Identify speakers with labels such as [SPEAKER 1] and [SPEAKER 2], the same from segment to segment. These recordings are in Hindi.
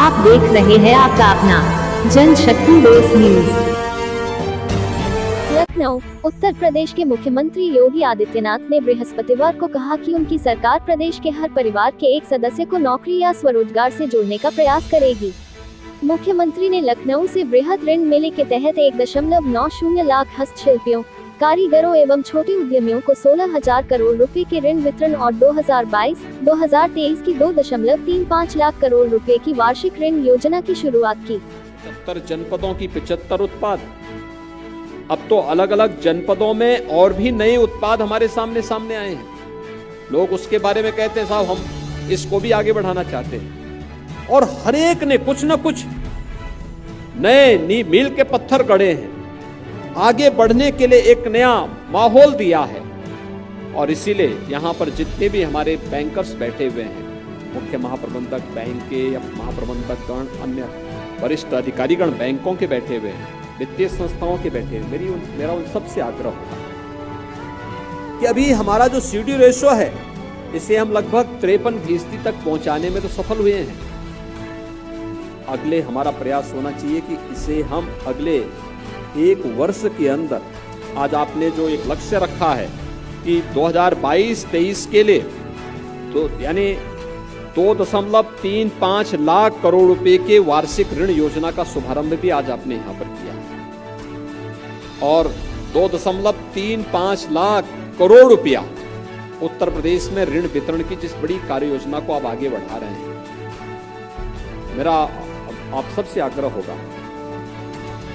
[SPEAKER 1] आप देख रहे हैं आपका अपना जनशक्ति बेस न्यूज।
[SPEAKER 2] लखनऊ उत्तर प्रदेश के मुख्यमंत्री योगी आदित्यनाथ ने बृहस्पतिवार को कहा कि उनकी सरकार प्रदेश के हर परिवार के एक सदस्य को नौकरी या स्वरोजगार से जोड़ने का प्रयास करेगी। मुख्यमंत्री ने लखनऊ से बृहद ऋण मेले के तहत 1.90 लाख हस्तशिल्पियों, कारीगरों एवं छोटे उद्यमियों को 16,000 करोड़ रुपए के ऋण वितरण और 2022-2023 की 2.35 लाख करोड़ रुपए की वार्षिक ऋण योजना की शुरुआत की।
[SPEAKER 3] 75 जनपदों की 75 उत्पाद, अब तो अलग अलग जनपदों में और भी नए उत्पाद हमारे सामने आए हैं। लोग उसके बारे में कहते हैं साहब हम इसको भी आगे बढ़ाना चाहते हैं, और हर एक ने कुछ न कुछ नए मील के पत्थर गड़े हैं, आगे बढ़ने के लिए एक नया माहौल दिया है। और इसीलिए यहाँ पर जितने भी हमारे बैंकर्स बैठे हुए हैं, मुख्य महाप्रबंधक बैंक के या महाप्रबंधक गण, अन्य वरिष्ठ अधिकारीगण बैंकों के बैठे हुए हैं, वित्तीय संस्थाओं के बैठे हैं, मेरा उन सबसे आग्रह होगा कि अभी हमारा जो CD रेशो है इसे हम लगभग 53% तक पहुंचाने में तो सफल हुए हैं। अगले हमारा प्रयास होना चाहिए कि इसे हम अगले एक वर्ष के अंदर, आज आपने जो एक लक्ष्य रखा है कि 2022-23 के लिए तो यानी 2.35 लाख करोड़ रुपए के वार्षिक ऋण योजना का शुभारंभ भी आज आपने यहां पर किया है, और 2.35 लाख करोड़ रुपया उत्तर प्रदेश में ऋण वितरण की जिस बड़ी कार्य योजना को आप आगे बढ़ा रहे हैं, मेरा आप सबसे आग्रह होगा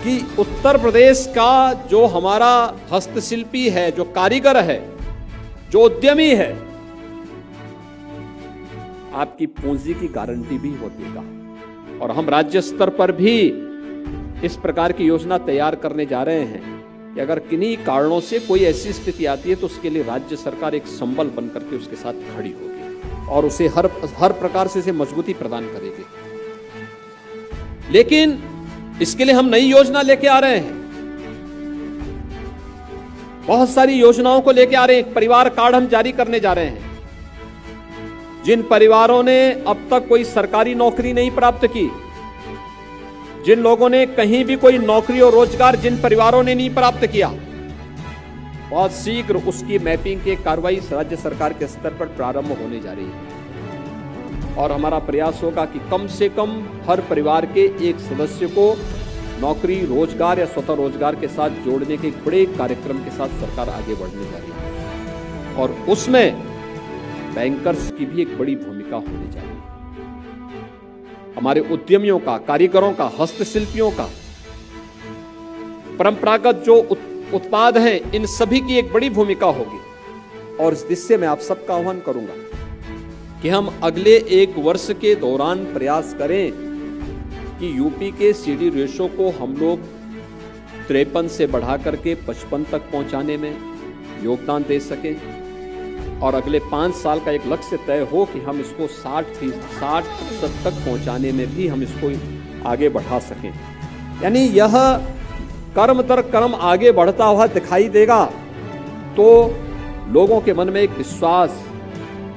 [SPEAKER 3] कि उत्तर प्रदेश का जो हमारा हस्तशिल्पी है, जो कारीगर है, जो उद्यमी है, आपकी पूंजी की गारंटी भी हो देगा। और हम राज्य स्तर पर भी इस प्रकार की योजना तैयार करने जा रहे हैं कि अगर किन्हीं कारणों से कोई ऐसी स्थिति आती है तो उसके लिए राज्य सरकार एक संबल बनकर के उसके साथ खड़ी होगी और उसे हर प्रकार से इसे मजबूती प्रदान करेगी। लेकिन इसके लिए हम नई योजना लेके आ रहे हैं, बहुत सारी योजनाओं को लेके आ रहे हैं। एक परिवार कार्ड हम जारी करने जा रहे हैं। जिन परिवारों ने अब तक कोई सरकारी नौकरी नहीं प्राप्त की, जिन लोगों ने कहीं भी कोई नौकरी और रोजगार जिन परिवारों ने नहीं प्राप्त किया, बहुत शीघ्र उसकी मैपिंग की कार्रवाई राज्य सरकार के स्तर पर प्रारंभ होने जा रही है। और हमारा प्रयास होगा कि कम से कम हर परिवार के एक सदस्य को नौकरी, रोजगार या स्वतः रोजगार के साथ जोड़ने के एक बड़े कार्यक्रम के साथ सरकार आगे बढ़ने जा रही है, और उसमें बैंकर्स की भी एक बड़ी भूमिका होने जा रही है। हमारे उद्यमियों का, कारीगरों का, हस्तशिल्पियों का, परंपरागत जो उत्पाद हैं, इन सभी की एक बड़ी भूमिका होगी। और इस दिशा में आप सबका आह्वान करूंगा कि हम अगले एक वर्ष के दौरान प्रयास करें कि यूपी के CD रेशो को हम लोग 53 से बढ़ा करके 55 तक पहुंचाने में योगदान दे सकें, और अगले 5 साल का एक लक्ष्य तय हो कि हम इसको 60% तक पहुंचाने में भी हम इसको आगे बढ़ा सकें। यानी यह कर्म दर कर्म आगे बढ़ता हुआ दिखाई देगा तो लोगों के मन में एक विश्वास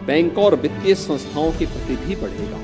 [SPEAKER 3] बैंकों और वित्तीय संस्थाओं के प्रति भी बढ़ेगा।